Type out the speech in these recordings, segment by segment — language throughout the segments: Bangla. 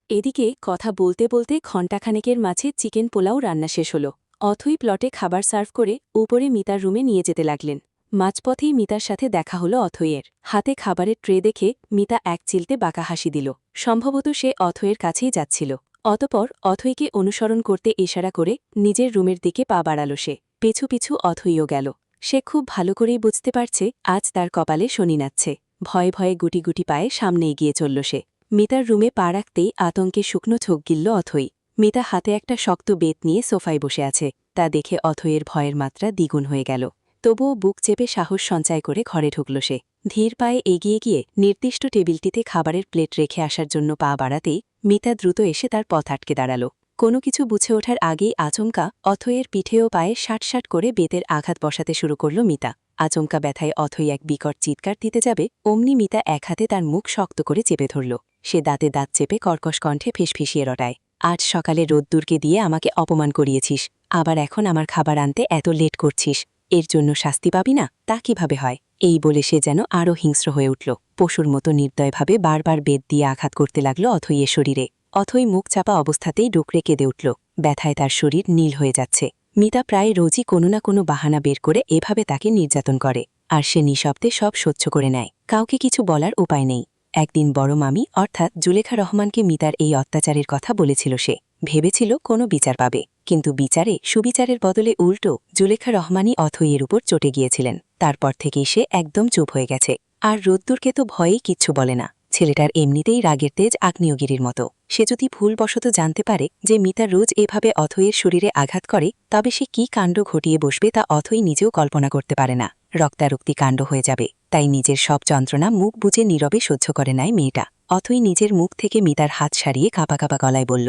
এদিকে কথা বলতে বলতে ঘণ্টাখানেকের মাঝে চিকেন পোলাও রান্না শেষ হল। অথই প্লটে খাবার সার্ভ করে উপরে মিতার রুমে নিয়ে যেতে লাগলেন। মাঝপথেই মিতার সাথে দেখা হলো অথইয়ের। হাতে খাবারের ট্রে দেখে মিতা এক চিলতে বাঁকা হাসি দিল। সম্ভবত সে অথইয়ের কাছেই যাচ্ছিল। অতপর অথইকে অনুসরণ করতে ইশারা করে নিজের রুমের দিকে পা বাড়াল সে। পিছু পিছু অথইও গেল। সে খুব ভালো করেই বুঝতে পারছে আজ তার কপালে শনি নাচছে। ভয়ে ভয়ে গুটি গুটি পায়ে সামনে এগিয়ে চলল সে। মিতার রুমে পা রাখতেই আতঙ্কে শুকনো ছোক গিলল অথই। মিতা হাতে একটা শক্ত বেত নিয়ে সোফায় বসে আছে। তা দেখে অথইয়ের ভয়ের মাত্রা দ্বিগুণ হয়ে গেল। তবুও বুক চেপে সাহস সঞ্চয় করে ঘরে ঢুকল সে। ধীর পায়ে এগিয়ে গিয়ে নির্দিষ্ট টেবিলটিতে খাবারের প্লেট রেখে আসার জন্য পা বাড়াতেই মিতা দ্রুত এসে তার পথ আটকে দাঁড়াল। কোনো কিছু বুঝে ওঠার আগেই আচমকা অথইয়ের পিঠে ও পায়ে শাট করে বেতের আঘাত বসাতে শুরু করল মিতা। আচমকা ব্যথায় অথই এক বিকট চিৎকার দিতে যাবে অমনি মিতা এক হাতে তার মুখ শক্ত করে চেপে ধরল। সে দাঁতে দাঁত চেপে কর্কশ কণ্ঠে ফিসফিসিয়ে রটায়, আজ সকালে রোদ্দুরকে দিয়ে আমাকে অপমান করিয়েছিস, আবার এখন আমার খাবার আনতে এত লেট করছিস, এর জন্য শাস্তি পাবি না? তা কিভাবে হয়? এই বলে সে যেন আরও হিংস্র হয়ে উঠল। পশুর মতো নির্দয়ভাবে বারবার বেত দিয়ে আঘাত করতে লাগল অথইয়ের শরীরে। অথই মুখ চাপা অবস্থাতেই ডুকরে কেঁদে উঠল। ব্যথায় তার শরীর নীল হয়ে যাচ্ছে। মিতা প্রায় রোজই কোনো না কোনো বাহানা বের করে এভাবে তাকে নির্যাতন করে, আর সে নিঃশব্দে সব সহ্য করে নেয়। কাউকে কিছু বলার উপায় নেই। একদিন বড় মামি অর্থাৎ জুলেখা রহমানকে মিতার এই অত্যাচারের কথা বলেছিল সে। ভেবেছিল কোনো বিচার পাবে, কিন্তু বিচারে সুবিচারের বদলে উল্টো জুলেখা রহমানই অথইয়ের উপর চটে গিয়েছিলেন। তারপর থেকেই সে একদম চুপ হয়ে গেছে। আর রোদ্দুরকে তো ভয়েই কিচ্ছু বলে না। ছেলেটার এমনিতেই রাগের তেজ আগ্নেয়গিরির মতো। সে যদি ভুলবশত জানতে পারে যে মিতা রোজ এভাবে অথইয়ের শরীরে আঘাত করে, তবে সে কি কাণ্ড ঘটিয়ে বসবে তা অথই নিজেও কল্পনা করতে পারে না। রক্তারক্তি কাণ্ড হয়ে যাবে। তাই নিজের সব যন্ত্রণা মুখ বুজে নীরবে সহ্য করে নেয় মেয়েটা। অথই নিজের মুখ থেকে মিতার হাত সারিয়ে কাঁপা কাঁপা গলায় বলল,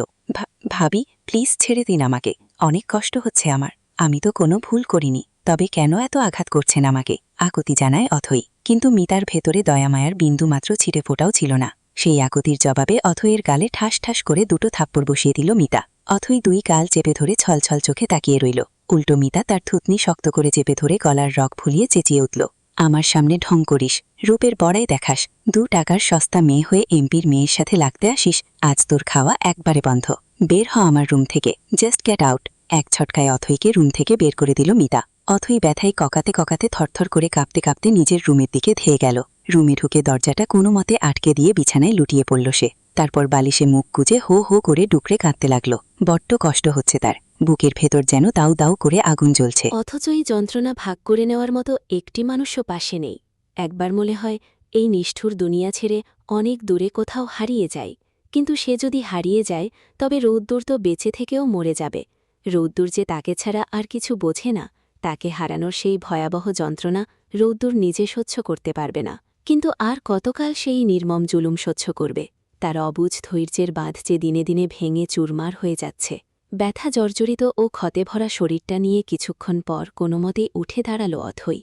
ভাবি, প্লিজ ছেড়ে দিন আমাকে, অনেক কষ্ট হচ্ছে আমার। আমি তো কোনো ভুল করিনি, তবে কেন এত আঘাত করছেন আমাকে? আকুতি জানায় অথই। কিন্তু মিতার ভেতরে দয়ামায়ার বিন্দুমাত্র ছিটে ফোটাও ছিল না। সেই আকুতির জবাবে অথইয়ের গালে ঠাস ঠাস করে দুটো থাপ্পড় বসিয়ে দিল মিতা। অথই দুই গাল চেপে ধরে ছলছল চোখে তাকিয়ে রইল। উল্টো মিতা তার থুতনি শক্ত করে চেপে ধরে গলার রগ ফুলিয়ে চেঁচিয়ে উঠল, আমার সামনে ঢং করিস, রূপের বড়াই দেখাস, 2 টাকার সস্তা মেয়ে হয়ে এমপির মেয়ের সাথে লাগতে আসিস, আজ তোর খাওয়া একবারে বন্ধ। বের হ আমার রুম থেকে, জাস্ট গেট আউট। এক ছটকায় অথইকে রুম থেকে বের করে দিল মিতা। অথই ব্যথায় ককাতে ককাতে থরথর করে কাঁপতে কাঁপতে নিজের রুমের দিকে ধেয়ে গেল। রুমে ঢুকে দরজাটা কোনো মতে আটকে দিয়ে বিছানায় লুটিয়ে পড়ল সে। তারপর বালিশে মুখ গুজে হো হো করে ডুকরে কাঁদতে লাগল। বড্ড কষ্ট হচ্ছে তার। বুকের ভেতর যেন দাউ দাউ করে আগুন জ্বলছে। অথচ এই যন্ত্রণা ভাগ করে নেওয়ার মতো একটি মানুষও পাশে নেই। একবার মনে হয় এই নিষ্ঠুর দুনিয়া ছেড়ে অনেক দূরে কোথাও হারিয়ে যায়। কিন্তু সে যদি হারিয়ে যায়, তবে রৌদ্দুর তো বেঁচে থেকেও মরে যাবে। রৌদ্দুর যে তাকে ছাড়া আর কিছু বোঝে না। তাকে হারানোর সেই ভয়াবহ যন্ত্রণা রৌদ্দুর নিজে সহ্য করতে পারবে না। কিন্তু আর কতকাল সেই নির্মম জুলুম সহ্য করবে? তার অবুঝ ধৈর্যের বাঁধ যে দিনে দিনে ভেঙে চুরমার হয়ে যাচ্ছে। ব্যথা জর্জরিত ও ক্ষতে ভরা শরীরটা নিয়ে কিছুক্ষণ পর কোনোমতে উঠে দাঁড়াল অথই।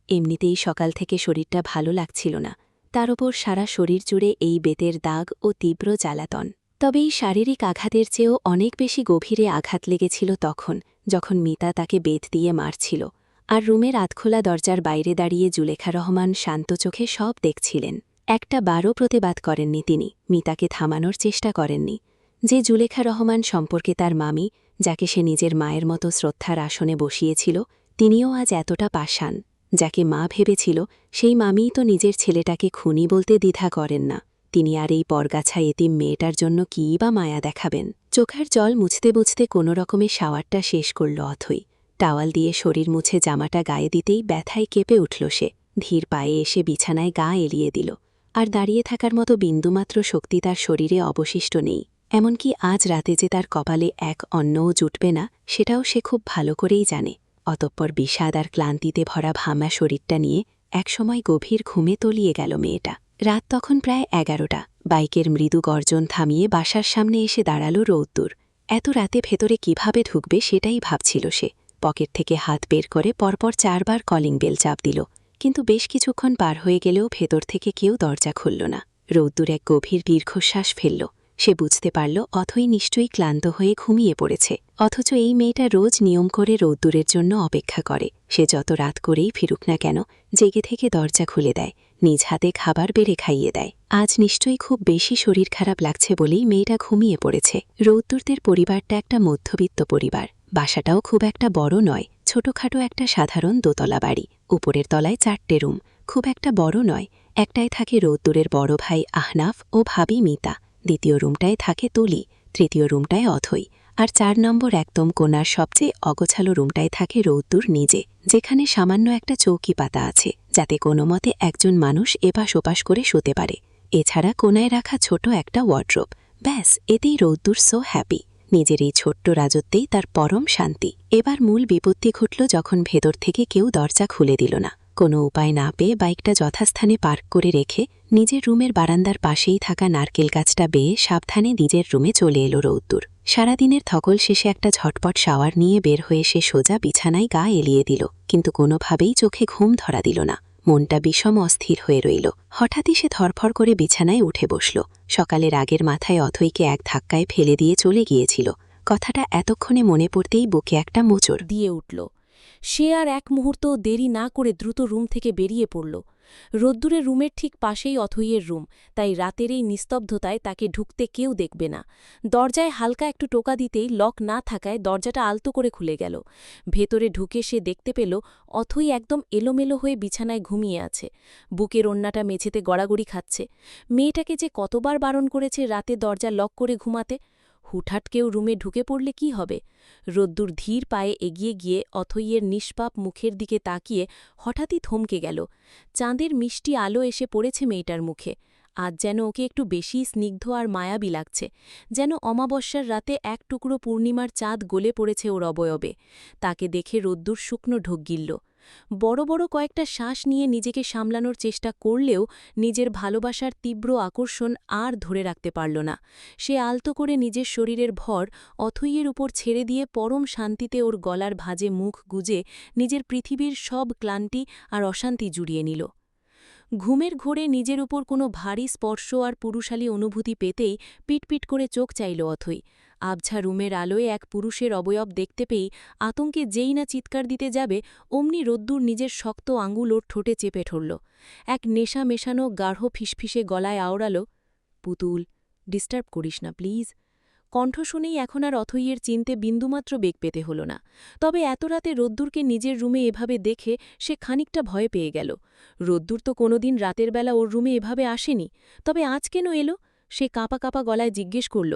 এমনিতেই সকাল থেকে শরীরটা ভালো লাগছিল না। তার ওপর সারা শরীর জুড়ে এই বেতের দাগ ও তীব্র জ্বালাতন। তবে এই শারীরিক আঘাতের চেয়েও অনেক বেশি গভীরে আঘাত লেগেছিল তখন, যখন মিতা তাকে বেত দিয়ে মারছিল। আর রুমের আধখোলা দরজার বাইরে দাঁড়িয়ে জুলেখা রহমান শান্ত চোখে সব দেখছিলেন। একটা বারও প্রতিবাদ করেননি তিনি, মিতাকে থামানোর চেষ্টা করেননি। যে জুলেখা রহমান সম্পর্কে তার মামি, যাকে সে নিজের মায়ের মতো শ্রদ্ধার আসনে বসিয়েছিল, তিনিও আজ এতটা পাষাণ। যাকে মা ভেবেছিল, সেই মামিই তো নিজের ছেলেটাকে খুনি বলতে দ্বিধা করেন না। তিনি আর এই পরগাছা এতিম মেয়েটার জন্য কী বা মায়া দেখাবেন? চোখের জল মুছতে মুছতে কোনো রকমে শাওয়ারটা শেষ করল অথই। টাওয়াল দিয়ে শরীর মুছে জামাটা গায়ে দিতেই ব্যথায় কেঁপে উঠল সে। ধীর পায়ে এসে বিছানায় গা এলিয়ে দিল। আর দাঁড়িয়ে থাকার মতো বিন্দুমাত্র শক্তি তার শরীরে অবশিষ্ট নেই। এমনকি আজ রাতে যে তার কপালে এক অন্নও জুটবে না, সেটাও সে খুব ভালো করেই জানে। অতঃপর বিষাদ আর ক্লান্তিতে ভরা ভামা শরীরটা নিয়ে একসময় গভীর ঘুমে তলিয়ে গেল মেয়েটা। রাত তখন প্রায় 11টা। বাইকের মৃদু গর্জন থামিয়ে বাসার সামনে এসে দাঁড়াল রৌদ্দুর। এত রাতে ভেতরে কিভাবে ঢুকবে সেটাই ভাবছিল সে। পকেট থেকে হাত বের করে পরপর 4 বার কলিং বেল চাপ দিল, কিন্তু বেশ কিছুক্ষণ পার হয়ে গেলেও ভেতর থেকে কেউ দরজা খুলল না। রৌদ্দুর এক গভীর দীর্ঘশ্বাস ফেলল। সে বুঝতে পারল অথই নিশ্চয়ই ক্লান্ত হয়ে ঘুমিয়ে পড়েছে। অথচ এই মেয়েটা রোজ নিয়ম করে রৌদ্দুরের জন্য অপেক্ষা করে। সে যত রাত করেই ফিরুক না কেন, জেগে থেকে দরজা খুলে দেয়, নিজ হাতে খাবার বেড়ে খাইয়ে দেয়। আজ নিশ্চয়ই খুব বেশি শরীর খারাপ লাগছে বলেই মেয়েটা ঘুমিয়ে পড়েছে। রৌদ্রদের পরিবারটা একটা মধ্যবিত্ত পরিবার। বাসাটাও খুব একটা বড় নয়, ছোটখাটো একটা সাধারণ দোতলা বাড়ি। উপরের তলায় 4টে রুম, খুব একটা বড় নয়। একটায় থাকে রৌদ্রের বড় ভাই আহনাফ ও ভাবি মিতা, দ্বিতীয় রুমটায় থাকে তুলি, তৃতীয় রুমটায় অথৈ, আর 4 নম্বর একদম কোণার সবচেয়ে অগোছালো রুমটায় থাকে রৌদ্র নিজে, যেখানে সামান্য একটা চৌকি পাতা আছে, যাতে কোনো মতে একজন মানুষ এপাশ ওপাশ করে শুতে পারে। এছাড়া কোণায় রাখা ছোট একটা ওয়ার্ড্রোব। ব্যাস, এতেই রৌদ্র সো হ্যাপি। নিজের এই ছোট্ট রাজত্বেই তার পরম শান্তি। এবার মূল বিপত্তি ঘটল যখন ভেতর থেকে কেউ দরজা খুলে দিল না। কোনো উপায় না পেয়ে বাইকটা যথাস্থানে পার্ক করে রেখে নিজের রুমের বারান্দার পাশেই থাকা নারকেল গাছটা বেয়ে সাবধানে নিজের রুমে চলে এলো রৌদ্র। সারাদিনের থকল শেষে একটা ঝটপট শাওয়ার নিয়ে বের হয়ে সে সোজা বিছানায় গা এলিয়ে দিল, কিন্তু কোনোভাবেই চোখে ঘুম ধরা দিল না। মনটা বিষম অস্থির হয়ে রইল। হঠাৎই সে ধরফর করে বিছানায় উঠে বসল। সকালের আগের মাথায় অথৈকে এক ধাক্কায় ফেলে দিয়ে চলে গিয়েছিল। কথাটা এতক্ষণে মনে পড়তেই বুকে একটা মোচড় দিয়ে উঠল। সে আর এক মুহূর্ত দেরি না করে দ্রুত রুম থেকে বেরিয়ে পড়ল। রোদ্দুরের রুমের ঠিক পাশেই অথৈয়ের রুম, তাই রাতের এই নিস্তব্ধতায় তাকে ঢুকতে কেউ দেখবে না। দরজায় হালকা একটু টোকা দিতেই লক না থাকায় দরজাটা আলতো করে খুলে গেল। ভেতরে ঢুকে সে দেখতে পেল অথৈ একদম এলোমেলো হয়ে বিছানায় ঘুমিয়ে আছে, বুকের ওন্নাটা মেঝেতে গড়াগড়ি খাচ্ছে। মেয়েটাকে যে কতবার বারণ করেছে রাতে দরজা লক করে ঘুমাতে। হুটহাট কেউ রুমে ঢুকে পড়লে কি হবে? রোদ্দুর ধীর পায়ে এগিয়ে গিয়ে অথৈয়ের নিষ্পাপ মুখের দিকে তাকিয়ে হঠাৎই থমকে গেল। চাঁদের মিষ্টি আলো এসে পড়েছে মেয়েটার মুখে। আজ যেন ওকে একটু বেশি স্নিগ্ধ আর মায়াবী লাগছে, যেন অমাবস্যার রাতে এক টুকরো পূর্ণিমার চাঁদ গলে পড়েছে ওর অবয়বে। তাকে দেখে রোদ্দুর শুকনো ঢোক গিলল। বড় বড় কয়েকটা শ্বাস নিয়ে নিজেকে সামলানোর চেষ্টা করলেও নিজের ভালোবাসার তীব্র আকর্ষণ আর ধরে রাখতে পারল না। সে আলতো করে নিজের শরীরের ভর অথৈয়ের উপর ছেড়ে দিয়ে পরম শান্তিতে ওর গলার ভাঁজে মুখ গুজে নিজের পৃথিবীর সব ক্লান্তি আর অশান্তি জুড়িয়ে নিল। ঘুমের ঘোরে নিজের উপর কোনো ভারী স্পর্শ আর পুরুষালী অনুভূতি পেতেই পিটপিট করে চোখ চাইল অথৈ। আবঝা রুমের আলোয় এক পুরুষের অবয়ব দেখতে পেয়েই আতঙ্কে যেই না চিৎকার দিতে যাবে, অমনি রোদ্দুর নিজের শক্ত আঙুল ওর ঠোঁটে চেপে ধরল। এক নেশা মেশানো গাঢ় ফিসফিসে গলায় আওড়াল, পুতুল, ডিস্টার্ব করিস না প্লিজ। কণ্ঠ শুনেই এখন আর অথৈয়ের চিনতে বিন্দুমাত্র বেগ পেতে হল না। তবে এত রাতে রোদ্দুরকে নিজের রুমে এভাবে দেখে সে খানিকটা ভয় পেয়ে গেল। রোদ্দুর তো কোনোদিন রাতের বেলা ওর রুমে এভাবে আসেনি, তবে আজ কেন এলো? সে কাঁপা কাঁপা গলায় জিজ্ঞেস করল,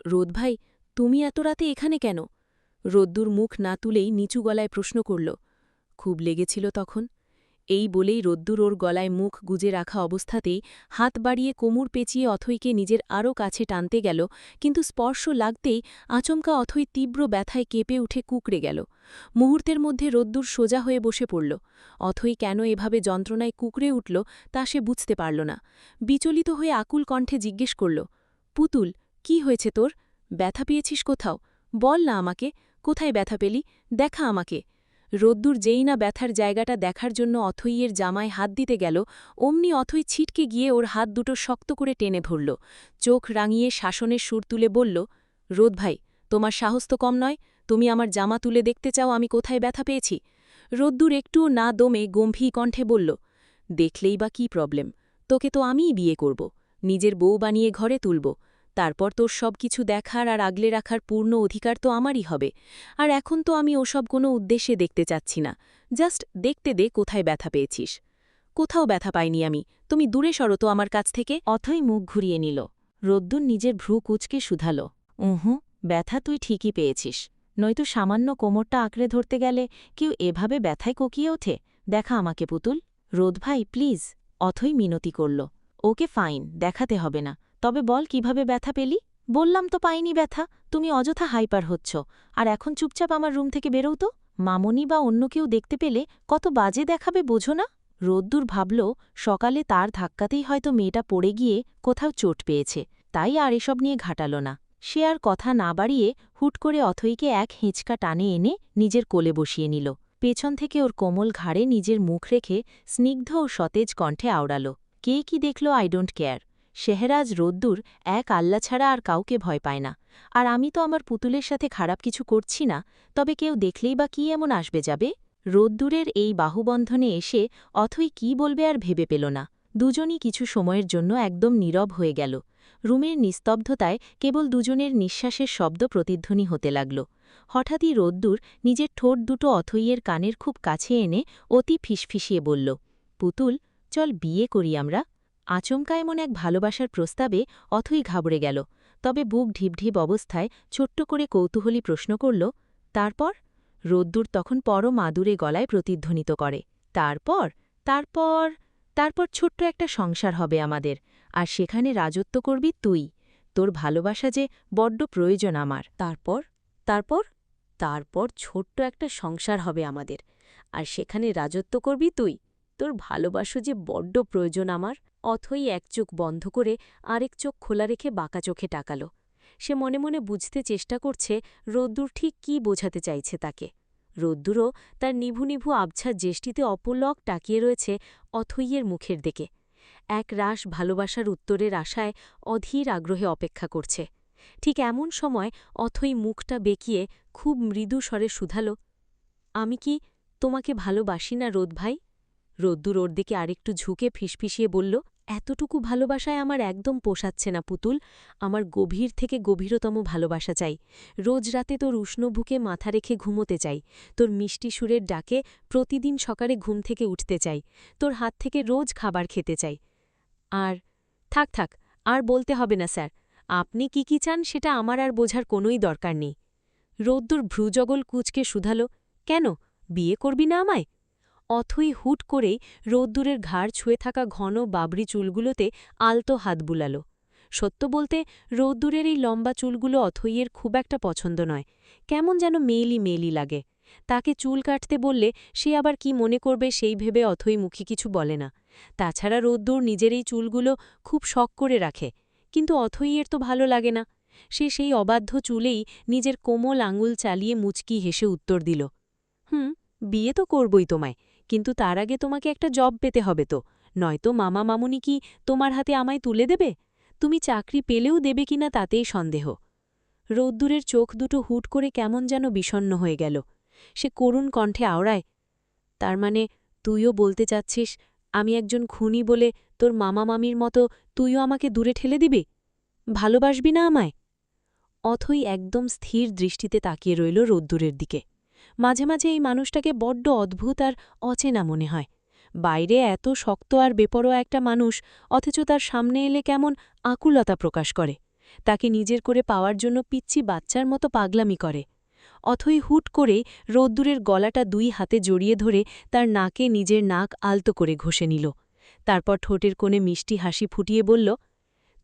রোদ ভাই, তুমি এত রাতে এখানে কেন? রোদ্দুর মুখ না তুলেই নিচু গলায় প্রশ্ন করল, খুব লেগেছিল তখন। এই বলেই রোদ্দুর ওর গলায় মুখ গুজে রাখা অবস্থাতেই হাত বাড়িয়ে কোমর পেঁচিয়ে অথৈকে নিজের আরও কাছে টানতে গেল, কিন্তু স্পর্শ লাগতেই আচমকা অথৈ তীব্র ব্যথায় কেঁপে উঠে কুঁকড়ে গেল। মুহূর্তের মধ্যে রোদ্দুর সোজা হয়ে বসে পড়ল। অথৈ কেন এভাবে যন্ত্রণায় কুঁকড়ে উঠল তা সে বুঝতে পারল না। বিচলিত হয়ে আকুল কণ্ঠে জিজ্ঞেস করল, পুতুল, কি হয়েছে তোর? ব্যথা পেয়েছিস কোথাও? বল না আমাকে, কোথায় ব্যথা পেলি? দেখা আমাকে। রোদ্দুর যেই না ব্যথার জায়গাটা দেখার জন্য অথৈয়ের জামায় হাত দিতে গেল, অমনি অথৈ ছিটকে গিয়ে ওর হাত দুটো শক্ত করে টেনে ধরল। চোখ রাঙিয়ে শাসনের সুর তুলে বলল, রোদ ভাই, তোমার সাহস তো কম নয়, তুমি আমার জামা তুলে দেখতে চাও আমি কোথায় ব্যথা পেয়েছি? রোদ্দুর একটুও না দমে গম্ভীর কণ্ঠে বলল, দেখলেই বা কি প্রবলেম? তোকে তো আমিই বিয়ে করব, নিজের বউ বানিয়ে ঘরে তুলব, তারপর তোর সব কিছু দেখার আর আগলে রাখার পূর্ণ অধিকার তো আমারই হবে। আর এখন তো আমি ওসব কোনো উদ্দেশ্যে দেখতে চাচ্ছি না, জাস্ট দেখতে দে কোথায় ব্যথা পেয়েছিস। কোথাও ব্যথা পাইনি আমি, তুমি দূরে সরো তো আমার কাছ থেকে। অথই মুখ ঘুরিয়ে নিল। রোদ্দুর নিজের ভ্রু কুচকে শুধাল, ব্যথা তুই ঠিকই পেয়েছিস, নয়তো সামান্য কোমরটা আঁকড়ে ধরতে গেলে কেউ এভাবে ব্যথায় কোকিয়ে ওঠে? দেখা আমাকে পুতুল। রোদ ভাই প্লিজ, অথই মিনতি করল। ওকে ফাইন, দেখাতে হবে না, তবে বল কিভাবে ব্যথা পেলি? বললাম তো পাইনি ব্যথা, তুমি অযথা হাইপার হচ্ছ। আর এখন চুপচাপ আমার রুম থেকে বেরোও তো। মামনি বা অন্য কেউ দেখতে পেলে কত বাজে দেখাবে বোঝো না? রোদ্দুর ভাবল সকালে তার ধাক্কাতেই হয়তো মেয়েটা পড়ে গিয়ে কোথাও চোট পেয়েছে, তাই আর এসব নিয়ে ঘাটাল না। সে আর কথা না বাড়িয়ে হুট করে অথৈকে এক হেঁচকা টানে এনে নিজের কোলে বসিয়ে নিল। পেছন থেকে ওর কোমল ঘাড়ে নিজের মুখ রেখে স্নিগ্ধ ও সতেজ কণ্ঠে আওড়াল, কে কি দেখল আই ডোন্ট কেয়ার। শেহরাজ রোদ্দুর এক আল্লা ছাড়া আর কাউকে ভয় পায় না। আর আমি তো আমার পুতুলের সাথে খারাপ কিছু করছি না, তবে কেউ দেখলেই বা কি এমন আসবে যাবে? রোদ্দুরের এই বাহুবন্ধনে এসে অথৈ কি বলবে আর ভেবে পেল না। দুজনই কিছু সময়ের জন্য একদম নীরব হয়ে গেল। রুমের নিস্তব্ধতায় কেবল দুজনের নিঃশ্বাসের শব্দ প্রতিধ্বনি হতে লাগল। হঠাৎই রোদ্দুর নিজের ঠোঁট দুটো অথইয়ের কানের খুব কাছে এনে অতি ফিসফিসিয়ে বলল, পুতুল, চল বিয়ে করি আমরা। আচমকা এমন এক ভালোবাসার প্রস্তাবে অথই ঘাবড়ে গেল। তবে বুক ঢিপঢিপ অবস্থায় ছোট্ট করে কৌতূহলী প্রশ্ন করল, তারপর? রোদ্দুর তখন পরম আদুরে গলায় প্রতিধ্বনিত করে, তারপর তারপর তারপর ছোট্ট একটা সংসার হবে আমাদের, আর সেখানে রাজত্ব করবি তুই। তোর ভালোবাসা যে বড্ড প্রয়োজন আমার। তারপর তারপর তারপর ছোট্ট একটা সংসার হবে আমাদের, আর সেখানে রাজত্ব করবি তুই। তোর ভালোবাসা যে বড্ড প্রয়োজন আমার। অথই এক চোখ বন্ধ করে আরেক চোখ খোলা রেখে বাঁকা চোখে তাকাল। সে মনে মনে বুঝতে চেষ্টা করছে রোদ্দুর ঠিক কী বোঝাতে চাইছে তাকে। রোদ্দুরও তার নিভু নিভু আবছা দৃষ্টিতে অপলক তাকিয়ে রয়েছে অথইয়ের মুখের দিকে। এক রাশ ভালোবাসার উত্তরের আশায় অধীর আগ্রহে অপেক্ষা করছে। ঠিক এমন সময় অথই মুখটা বেঁকিয়ে খুব মৃদু স্বরে শুধাল, আমি কি তোমাকে ভালোবাসি না রোদ ভাই? রোদ্দুর ওর দিকে আরেকটু ঝুঁকে ফিসফিসিয়ে বলল, এতটুকু ভালোবাসায় আমার একদম পোষাচ্ছে না পুতুল। আমার গভীর থেকে গভীরতম ভালোবাসা চাই। রোজ রাতে তোর উষ্ণ বুকে মাথা রেখে ঘুমোতে চাই। তোর মিষ্টি সুরের ডাকে প্রতিদিন সকালে ঘুম থেকে উঠতে চাই। তোর হাত থেকে রোজ খাবার খেতে চাই। আর থাক থাক, আর বলতে হবে না স্যার। আপনি কি কি চান সেটা আমার আর বোঝার কোনোই দরকার নেই। রোদ্দুর ভ্রুজগল কুঁচকে শুধাল, কেন, বিয়ে করবি না আমায়? অথই হুট করেই রোদ্দুরের ঘাড় ছুঁয়ে থাকা ঘন বাবরি চুলগুলোতে আলতো হাত বুলাল। সত্য বলতে রোদ্দুরের এই লম্বা চুলগুলো অথইয়ের খুব একটা পছন্দ নয়। কেমন যেন মেয়েলি মেয়েলি লাগে। তাকে চুল কাটতে বললে সে আবার কি মনে করবে সেই ভেবে অথই মুখে কিছু বলে না। তাছাড়া রোদ্দুর নিজের এই চুলগুলো খুব শখ করে রাখে, কিন্তু অথইয়ের তো ভালো লাগে না। সে সেই অবাধ্য চুলেই নিজের কোমল আঙুল চালিয়ে মুচকি হেসে উত্তর দিল, বিয়ে তো করবই তোমায়, কিন্তু তার আগে তোমাকে একটা জব পেতে হবে তো, নয়তো মামা মামুনি কি তোমার হাতে আমায় তুলে দেবে? তুমি চাকরি পেলেও দেবে কিনা তাতেই সন্দেহ। রোদ্দুরের চোখ দুটো হুট করে কেমন যেন বিষণ্ণ হয়ে গেল। সে করুণ কণ্ঠে আওড়ায়, তার মানে তুইও বলতে চাচ্ছিস আমি একজন খুনি বলে তোর মামা মামির মতো তুইও আমাকে দূরে ঠেলে দিবি? ভালোবাসবি না আমায়? অথই একদম স্থির দৃষ্টিতে তাকিয়ে রইল রোদ্দুরের দিকে। মাঝে মাঝে এই মানুষটাকে বড্ড অদ্ভুত আর অচেনা মনে হয়। বাইরে এত শক্ত আর বেপরোয়া একটা মানুষ, অথচ তার সামনে এলে কেমন আকুলতা প্রকাশ করে। তাকে নিজের করে পাওয়ার জন্য পিচ্চি বাচ্চার মতো পাগলামি করে। অথই হুট করে রোদ্দুরের গলাটা দুই হাতে জড়িয়ে ধরে তার নাকে নিজের নাক আলতো করে ঘষে নিল। তারপর ঠোঁটের কোণে মিষ্টি হাসি ফুটিয়ে বলল,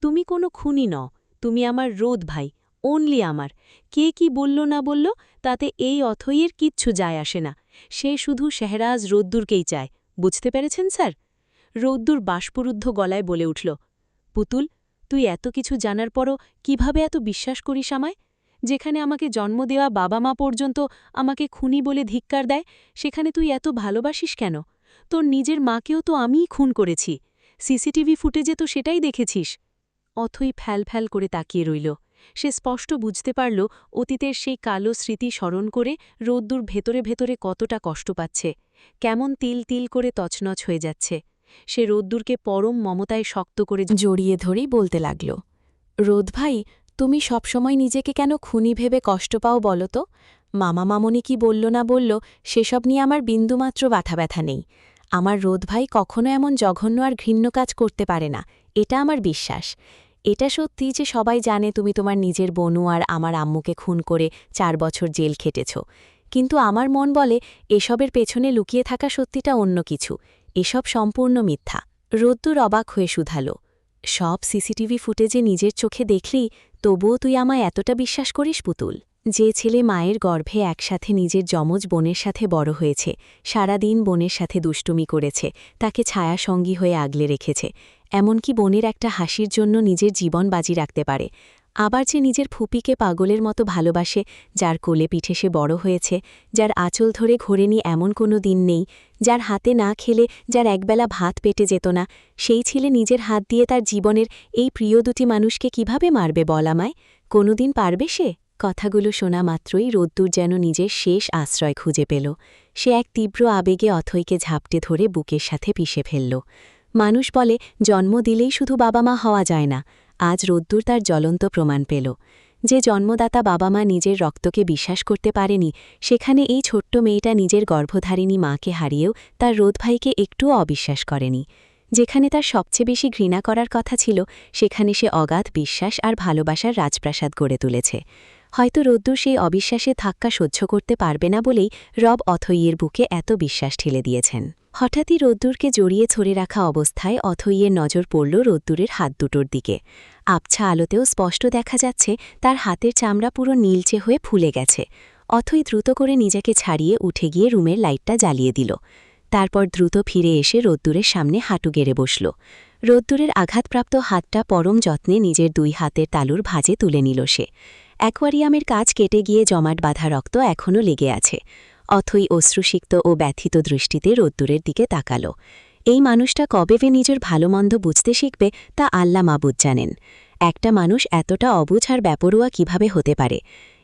তুমি কোনো খুনি নও, তুমি আমার রোদ ভাই, অনলি আমার। কে কি বলল না বলল তাতে এই অথইয়ের কিচ্ছু যায় আসে না। সে শুধু শেহরাজ রোদ্দুরকেই চায়। বুঝতে পেরেছেন স্যার? রোদ্দুর বাষ্পরুদ্ধ গলায় বলে উঠল, পুতুল, তুই এত কিছু জানার পরও কিভাবে এত বিশ্বাস করিস আমায়? যেখানে আমাকে জন্ম দেওয়া বাবা মা পর্যন্ত আমাকে খুনি বলে ধিক্কার দেয়, সেখানে তুই এত ভালোবাসিস কেন? তোর নিজের মাকেও তো আমিই খুন করেছি। সিসিটিভি ফুটেজে তো সেটাই দেখেছিস। অথই ফ্যাল করে তাকিয়ে রইল। সে স্পষ্ট বুঝতে পারল অতীতের সেই কালো স্মৃতি স্মরণ করে রোদ্দুর ভেতরে ভেতরে কতটা কষ্ট পাচ্ছে, কেমন তিল তিল করে তছনছ হয়ে যাচ্ছে। সে রোদ্দুরকে পরম মমতায় শক্ত করে জড়িয়ে ধরেই বলতে লাগল, রোদ ভাই, তুমি সবসময় নিজেকে কেন খুনি ভেবে কষ্ট পাও বলো তো? মামা মামনি কি বলল না বলল সেসব নিয়ে আমার বিন্দুমাত্র ব্যথা নেই। আমার রোদ ভাই কখনো এমন জঘন্য আর ঘৃণ্য কাজ করতে পারে না, এটা আমার বিশ্বাস। এটা সত্যি যে সবাই জানে তুমি তোমার নিজের বনু আর আমার আম্মুকে খুন করে 4 বছর জেল খেটেছ, কিন্তু আমার মন বলে এসবের পেছনে লুকিয়ে থাকা সত্যিটা অন্য কিছু। এসব সম্পূর্ণ মিথ্যা। রোদ্দুর অবাক হয়ে শুধাল, সব সিসিটিভি ফুটেজে নিজের চোখে দেখলি, তবুও তুই আমায় এতটা বিশ্বাস করিস পুতুল? যে ছেলে মায়ের গর্ভে একসাথে নিজের যমজ বোনের সাথে বড় হয়েছে, সারাদিন বোনের সাথে দুষ্টুমি করেছে, তাকে ছায়াসঙ্গী হয়ে আগলে রেখেছে, এমনকি বোনের একটা হাসির জন্য নিজের জীবন বাজি রাখতে পারে, আবার যে নিজের ফুপিকে পাগলের মতো ভালোবাসে, যার কোলে পিঠে সে বড় হয়েছে, যার আঁচল ধরে ঘোরেনি এমন কোনো দিন নেই, যার হাতে না খেলে যার একবেলা ভাত পেটে যেত না, সেই ছেলে নিজের হাত দিয়ে তার জীবনের এই প্রিয় দুটি মানুষকে কিভাবে মারবে বল আমায়? কোনোদিন পারবে সে? কথাগুলো শোনা মাত্রই রোদ্দুর যেন নিজের শেষ আশ্রয় খুঁজে পেল। সে এক তীব্র আবেগে অথইকে ঝাপটে ধরে বুকের সাথে পিষে ফেলল। মানুষ বলে জন্ম দিলেই শুধু বাবা মা হওয়া যায় না। আজ রোদ্দুর তার জ্বলন্ত প্রমাণ পেল। যে জন্মদাতা বাবা মা নিজের রক্তকে বিশ্বাস করতে পারেনি, সেখানে এই ছোট্ট মেয়েটা নিজের গর্ভধারিণী মাকে হারিয়েও তার রোদ ভাইকে একটুও অবিশ্বাস করেনি। যেখানে তার সবচেয়ে বেশি ঘৃণা করার কথা ছিল, সেখানে সে অগাধ বিশ্বাস আর ভালোবাসার রাজপ্রাসাদ গড়ে তুলেছে। হয়তো রোদ্দুর সেই অবিশ্বাসে ধাক্কা সহ্য করতে পারবে না বলেই রব অথইয়ের বুকে এত বিশ্বাস ঠেলে দিয়েছেন। হঠাৎই রোদ্দুরকে জড়িয়ে ছড়ে রাখা অবস্থায় অথইয়ের নজর পড়ল রোদ্দুরের হাত দুটোর দিকে। আবছা আলোতেও স্পষ্ট দেখা যাচ্ছে তার হাতের চামড়া পুরো নীলচে হয়ে ফুলে গেছে। অথই দ্রুত করে নিজেকে ছাড়িয়ে উঠে গিয়ে রুমের লাইটটা জ্বালিয়ে দিল। তারপর দ্রুত ফিরে এসে রোদ্দুরের সামনে হাঁটু গেড়ে বসল। রোদ্দুরের আঘাতপ্রাপ্ত হাতটা পরম যত্নে নিজের 2 হাতের তালুর ভাঁজে তুলে নিল সে। অ্যাকোয়ারিয়ামের কাজ কেটে গিয়ে জমাট বাঁধা রক্ত এখনও লেগে আছে। অথই অশ্রুসিক্ত ও ব্যথিত দৃষ্টিতে রোদ্দুরের দিকে তাকাল। এই মানুষটা কবে নিজের ভালোমন্দ বুঝতে শিখবে তা আল্লাহ মাবুদ জানেন। একটা মানুষ এতটা অবুঝ আর বেপরোয়া কিভাবে হতে পারে?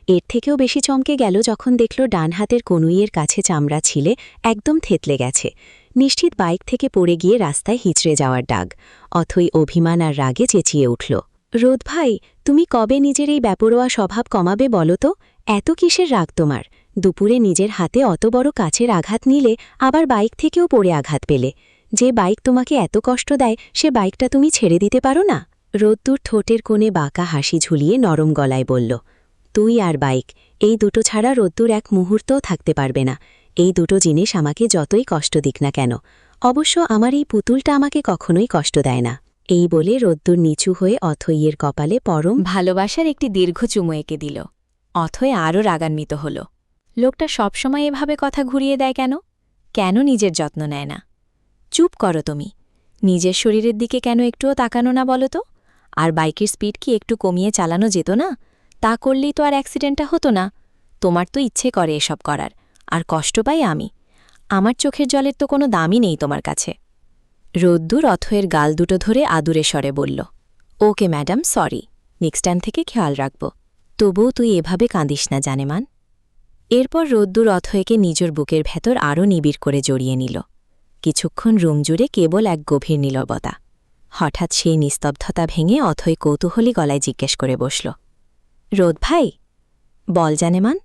এর থেকেও বেশি চমকে গেল যখন দেখল ডান হাতের কনুইয়ের কাছে চামড়া ছিলে একদম থেতলে গেছে। নিশ্চিত বাইক থেকে পড়ে গিয়ে রাস্তায় হিচড়ে যাওয়ার ডাক। অথই অভিমান আর রাগে চেঁচিয়ে উঠল, রোদ ভাই, তুমি কবে নিজের এই বেপরোয়া স্বভাব কমাবে বলো তো? এত কিসের রাগ তোমার? দুপুরে নিজের হাতে অত বড় কাছের আঘাত নিলে, আবার বাইক থেকেও পড়ে আঘাত পেলে। যে বাইক তোমাকে এত কষ্ট দেয়, সে বাইকটা তুমি ছেড়ে দিতে পারো না? রোদ্দুর ঠোঁটের কোণে বাঁকা হাসি ঝুলিয়ে নরম গলায় বলল, তুই আর বাইক, এই দুটো ছাড়া রোদ্দুর এক মুহূর্তও থাকতে পারবে না। এই দুটো জিনিস আমাকে যতই কষ্ট দিক না কেন। অবশ্য আমার এই পুতুলটা আমাকে কখনোই কষ্ট দেয় না। এই বলে রোদ্দুর নিচু হয়ে অথইয়ের কপালে পরম ভালোবাসার একটি দীর্ঘ চুমু এঁকে দিল। অথই আরও রাগান্বিত হল। লোকটা সবসময় এভাবে কথা ঘুরিয়ে দেয় কেন? কেন নিজের যত্ন নেয় না? চুপ করো তুমি। নিজের শরীরের দিকে কেন একটুও তাকানো না বলো তো? আর বাইকের স্পিড কি একটু কমিয়ে চালানো যেত না? তা করলেই তো আর অ্যাক্সিডেন্টটা হতো না। তোমার তো ইচ্ছে করে এসব করার, আর কষ্ট পাই আমি। আমার চোখের জলের তো কোনো দামই নেই তোমার কাছে। রোদ্দুর অথয়ের গাল দুটো ধরে আদুরে স্বরে বলল, okay madam, sorry, next time থেকে খেয়াল রাখব। তবুও তুই এভাবে কাঁদিস না জানেমান। এরপর রোদ্দুর অথয়কে নিজের বুকের ভেতর আরও নিবিড় করে জড়িয়ে নিল। কিছুক্ষণ রুম জুড়ে কেবল এক গভীর নীরবতা। হঠাৎ সেই নিস্তব্ধতা ভেঙে অথয় কৌতূহলী গলায় জিজ্ঞেস করে বসল, রোদ ভাই, বল জানেমান,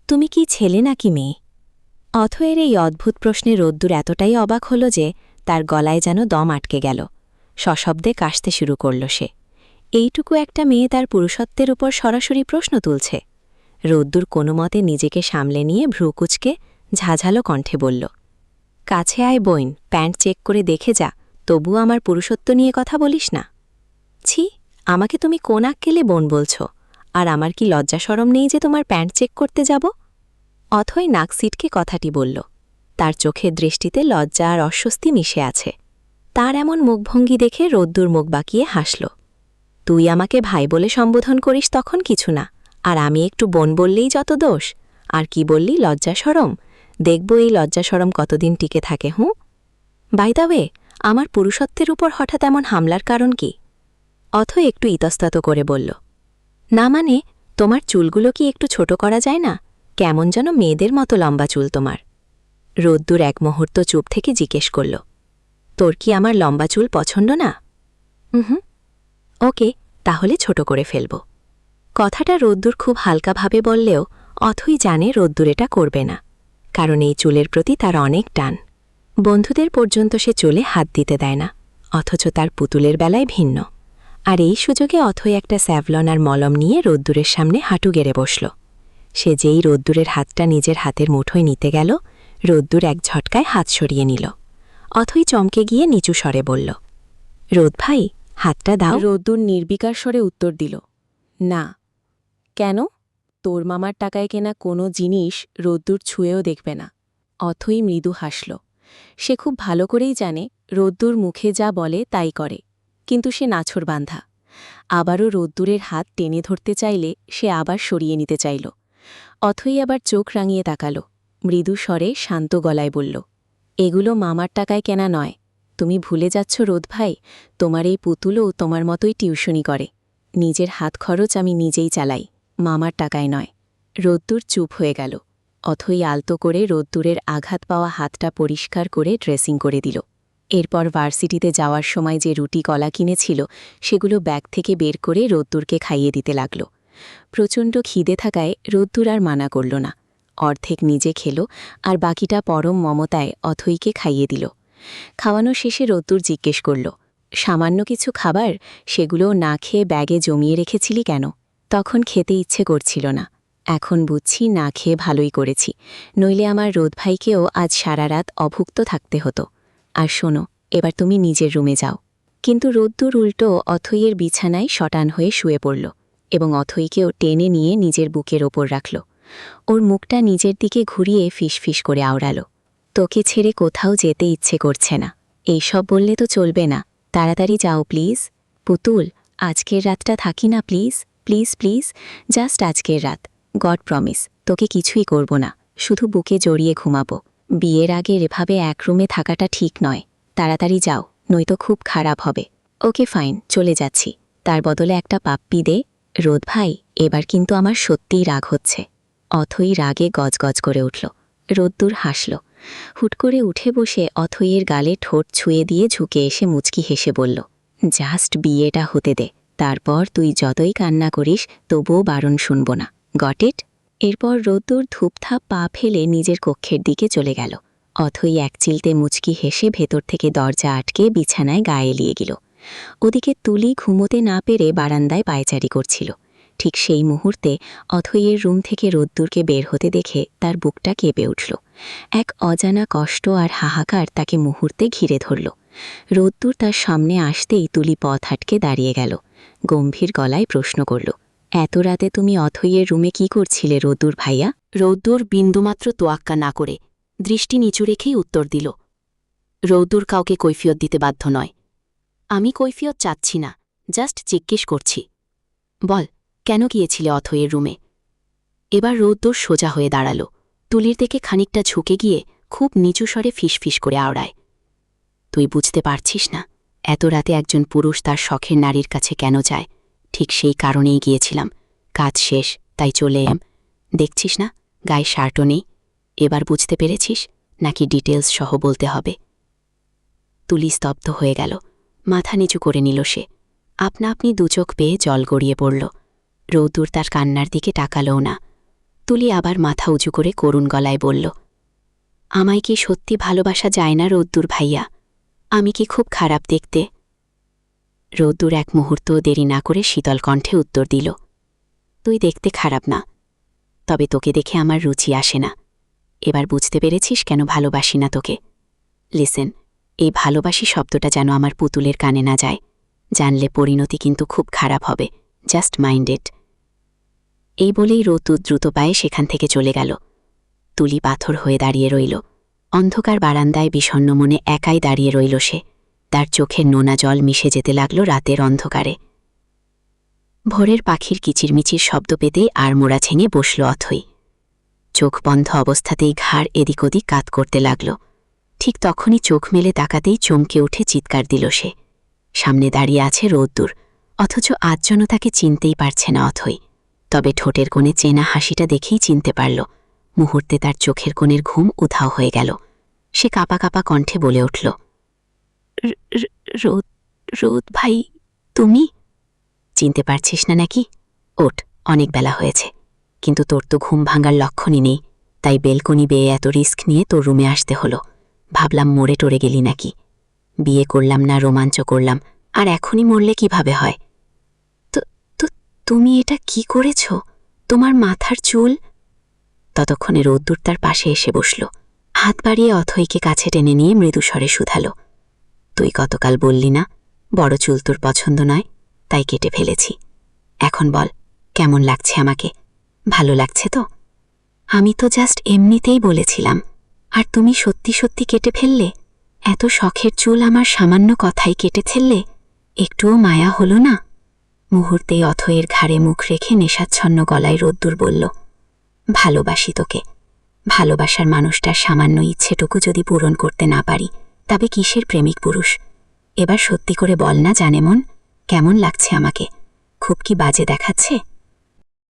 তুমি কি ছেলে নাকি মেয়ে? অথয়ের এই অদ্ভুত প্রশ্নে রোদ্দুর এতটাই অবাক হল যে তার গলায় যেন দম আটকে গেল। সশব্দে কাশতে শুরু করল সে। এইটুকু একটা মেয়ে তার পুরুষত্বের উপর সরাসরি প্রশ্ন তুলছে। রোদ্দুর কোনো মতে নিজেকে সামলে নিয়ে ভ্রুকুচকে ঝাঝালো কণ্ঠে বলল, কাছে আয় বইন, প্যান্ট চেক করে দেখে যা, তবু আমার পুরুষত্ব নিয়ে কথা বলিস না। ছি, আমাকে তুমি কোন আক্কেলে বোন বলছ? আর আমার কি লজ্জা শরম নেই যে তোমার প্যান্ট চেক করতে যাব? অথই নাক সিটকে কথাটি বলল। তার চোখের দৃষ্টিতে লজ্জা আর অস্বস্তি মিশে আছে। তার এমন মুখভঙ্গি দেখে রোদ্দুর মুখ বাঁকিয়ে হাসল। তুই আমাকে ভাই বলে সম্বোধন করিস তখন কিছু না, আর আমি একটু বোন বললেই যত দোষ। আর কি বললি, লজ্জা শরম? দেখব এই লজ্জা শরম কতদিন টিকে থাকে। বাই দ্য ওয়ে, আমার পুরুষত্বের উপর হঠাৎ এমন হামলার কারণ কি? অথই একটু ইতস্তত করে বলল, না মানে, তোমার চুলগুলো কি একটু ছোট করা যায় না? কেমন যেন মেয়েদের মতো লম্বা চুল তোমার। রোদ্দুর এক মুহূর্ত চুপ থেকে জিজ্ঞেস করল, তোর কি আমার লম্বা চুল পছন্দ না? ওকে, তাহলে ছোট করে ফেলব। কথাটা রোদ্দুর খুব হালকাভাবে বললেও অথই জানে রোদ্দুর এটা করবে না, কারণ এই চুলের প্রতি তার অনেক টান। বন্ধুদের পর্যন্ত সে চুলে হাত দিতে দেয় না, অথচ তার পুতুলের বেলায় ভিন্ন। আর এই সুযোগে অথই একটা স্যাভলন আর মলম নিয়ে রোদ্দুরের সামনে হাঁটু গেড়ে বসল। সে যেই রোদ্দুরের হাতটা নিজের হাতের মুঠোয় নিতে গেল, রোদ্দুর এক ঝটকায় হাত সরিয়ে নিল। অথই চমকে গিয়ে নিচু স্বরে বলল, রোদ ভাই, হাতটা দাও। রোদ্দুর নির্বিকার স্বরে উত্তর দিল, না। কেন? তোর মামার টাকায় কেনা কোনো জিনিস রোদ্দুর ছুঁয়েও দেখবে না। অথই মৃদু হাসল। সে খুব ভালো করেই জানে রোদ্দুর মুখে যা বলে তাই করে, কিন্তু সে নাছোড়বান্ধা। আবারও রোদ্দুরের হাত টেনে ধরতে চাইলে সে আবার সরিয়ে নিতে চাইল। অথই আবার চোখ রাঙিয়ে তাকাল, মৃদু স্বরে শান্ত গলায় বলল, এগুলো মামার টাকায় কেনা নয়। তুমি ভুলে যাচ্ছ রোদ ভাই, তোমার এই পুতুলও তোমার মতোই টিউশনি করে। নিজের হাত খরচ আমি নিজেই চালাই, মামার টাকায় নয়। রোদ্দুর চুপ হয়ে গেল। অথই আলতো করে রোদ্দুরের আঘাত পাওয়া হাতটা পরিষ্কার করে ড্রেসিং করে দিল। এরপর ভার্সিটিতে যাওয়ার সময় যে রুটি কলা কিনেছিল সেগুলো ব্যাগ থেকে বের করে রোদ্দুরকে খাইয়ে দিতে লাগল। প্রচণ্ড খিদে থাকায় রোদ্দুর আর মানা করল না। অর্ধেক নিজে খেল আর বাকিটা পরম মমতায় অথৈকে খাইয়ে দিল। খাওয়ানো শেষে রোদ্দুর জিজ্ঞেস করল, সামান্য কিছু খাবার, সেগুলোও না খেয়ে ব্যাগে জমিয়ে রেখেছিলি কেন? তখন খেতে ইচ্ছে করছিল না। এখন বুঝছি না খেয়ে ভালোই করেছি, নইলে আমার রোদ ভাইকেও আজ সারা রাত অভুক্ত থাকতে হতো। আর শোনো, এবার তুমি নিজের রুমে যাও। কিন্তু রোদ্দুর উল্টো অথৈয়ের বিছানায় শটান হয়ে শুয়ে পড়ল এবং অথৈকেও টেনে নিয়ে নিজের বুকের ওপর রাখল। ওর মুখটা নিজের দিকে ঘুরিয়ে ফিসফিস করে আওড়াল, তোকে ছেড়ে কোথাও যেতে ইচ্ছে করছে না। এইসব বললে তো চলবে না, তাড়াতাড়ি যাও প্লিজ। পুতুল, আজকের রাতটা থাকি না প্লিজ, প্লিজ প্লিজ, জাস্ট আজকের রাত। গড প্রমিস, তোকে কিছুই করব না, শুধু বুকে জড়িয়ে ঘুমাবো। বিয়ের আগে এভাবে এক রুমে থাকাটা ঠিক নয়, তাড়াতাড়ি যাও, নয়তো খুব খারাপ হবে। ওকে ফাইন, চলে যাচ্ছি, তার বদলে একটা পাপ্পি দে। রোদ ভাই, এবার কিন্তু আমার সত্যিই রাগ হচ্ছে। অথৈ রাগে গজগজ করে উঠল। রোদ্দুর হাসল। হুট করে উঠে বসে অথৈয়ের গালে ঠোঁট ছুঁয়ে দিয়ে ঝুঁকে এসে মুচকি হেসে বলল, জাস্ট বিয়েটা হতে দে, তারপর তুই যতই কান্না করিস তবুও বারণ শুনব না। Got it? এরপর রোদ্দুর ধূপধাপ পা ফেলে নিজের কক্ষের দিকে চলে গেল। অথৈ একচিলতে মুচকি হেসে ভেতর থেকে দরজা আটকে বিছানায় গায়ে এলিয়ে গেল। ওদিকে তুলি ঘুমোতে না পেরে বারান্দায় পায়চারি করছিল। ঠিক সেই মুহূর্তে অথৈয়ের রুম থেকে রোদ্দুরকে বের হতে দেখে তার বুকটা কেঁপে উঠল। এক অজানা কষ্ট আর হাহাকার তাকে মুহূর্তে ঘিরে ধরল। রোদ্দুর তার সামনে আসতেই তুলি পথ আটকে দাঁড়িয়ে গেল। গম্ভীর গলায় প্রশ্ন করল, এত রাতে তুমি অথৈয়ের রুমে কি করছিলে রোদ্দুর ভাইয়া? রৌদ্দুর বিন্দুমাত্র তোয়াক্কা না করে দৃষ্টি নিচু রেখেই উত্তর দিল, রৌদ্দুর কাউকে কৈফিয়ত দিতে বাধ্য নয়। আমি কৈফিয়ত চাচ্ছি না, জাস্ট জিজ্ঞেস করছি। বল, কেন গিয়েছিলে অথৈয়ের রুমে? এবার রৌদ্দুর সোজা হয়ে দাঁড়াল, তুলির দিকে খানিকটা ঝুঁকে গিয়ে খুব নিচু স্বরে ফিসফিস করে আওড়ায়, তুই বুঝতে পারছিস না এত রাতে একজন পুরুষ তার শখের নারীর কাছে কেন যায়? ঠিক সেই কারণেই গিয়েছিলাম, কাজ শেষ তাই চলে এম। দেখছিস না গায়ে শার্টও নেই। এবার বুঝতে পেরেছিস নাকি ডিটেলস সহ বলতে হবে? তুলি স্তব্ধ হয়ে গেল, মাথা নিচু করে নিল সে। আপনা আপনি দুচোখ পেয়ে জল গড়িয়ে পড়ল। রৌদ্দুর তার কান্নার দিকে তাকালও না। তুলি আবার মাথা উঁচু করে করুণ গলায় বলল, আমায় কি সত্যি ভালোবাসা যায় না রৌদ্দুর ভাইয়া? আমি কি খুব খারাপ দেখতে? রৌদ্দুর এক মুহূর্তও দেরি না করে শীতল কণ্ঠে উত্তর দিল, তুই দেখতে খারাপ না, তবে তোকে দেখে আমার রুচি আসে না। এবার বুঝতে পেরেছিস কেন ভালোবাসি না তোকে? লিসেন, এই ভালোবাসি শব্দটা যেন আমার পুতুলের কানে না যায়, জানলে পরিণতি কিন্তু খুব খারাপ হবে, জাস্ট মাইন্ড ইট। এই বলেই রৌদ্দুর দ্রুত পায়ে সেখান থেকে চলে গেল। তুলি পাথর হয়ে দাঁড়িয়ে রইল। অন্ধকার বারান্দায় বিষণ্ণ মনে একাই দাঁড়িয়ে রইল সে। তার চোখের নোনা জল মিশে যেতে লাগল রাতের অন্ধকারে। ভোরের পাখির কিচিরমিচির শব্দ পেতেই আড়মোড়া ছেঙে বসল অথৈ। চোখ বন্ধ অবস্থাতেই ঘাড় এদিক ওদিক কাত করতে লাগল। ঠিক তখনই চোখ মেলে তাকাতেই চমকে উঠে চিৎকার দিল সে। সামনে দাঁড়িয়ে আছে রোদ্দুর, অথচ আজ যেন তাকে চিনতেই পারছে না অথৈ। তবে ঠোঁটের কোণে চেনা হাসিটা দেখেই চিনতে পারল। মুহূর্তে তার চোখের কোণের ঘুম উধাও হয়ে গেল। সে কাঁপা কাঁপা কণ্ঠে বলে উঠল, রোদ ভাই, তুমি? চিনতে পারছিস না নাকি? ওঠ, অনেক বেলা হয়েছে। কিন্তু তোর তো ঘুম ভাঙার লক্ষণই নেই, তাই বেলকনি বেয়ে এত রিস্ক নিয়ে তোর রুমে আসতে হলো। ভাবলাম মরে টরে গেলি নাকি। বিয়ে করলাম না, রোমাঞ্চ করলাম, আর এখনই মরলে কিভাবে হয়? তো তুমি এটা কি করেছ? তোমার মাথার চুল? ততক্ষণে রোদ্দুর তার পাশে এসে বসল। হাত বাড়িয়ে অথৈকে কাছে টেনে নিয়ে মৃদুস্বরে শুধালো, তুই গতকাল বললি না বড় চুল তোর পছন্দ নয়, তাই কেটে ফেলেছি। এখন বল, কেমন লাগছে আমাকে? ভালো লাগছে তো? আমি তো জাস্ট এমনিতেই বলেছিলাম, আর তুমি সত্যি সত্যি কেটে ফেললে। এত শখের চুল আমার সামান্য কথাই কেটে ফেললে, একটুও মায়া হলো না? মুহূর্তেই অথৈয়ের ঘাড়ে মুখ রেখে নেশাচ্ছন্ন গলায় রোদ্দুর বলল, ভালোবাসি তোকে। ভালোবাসার মানুষটার সামান্য ইচ্ছেটুকু যদি পূরণ করতে না পারি, তবে কিসের প্রেমিক পুরুষ? এবার সত্যি করে বল না জানে মন, কেমন লাগছে আমাকে? খুব কি বাজে দেখাচ্ছে?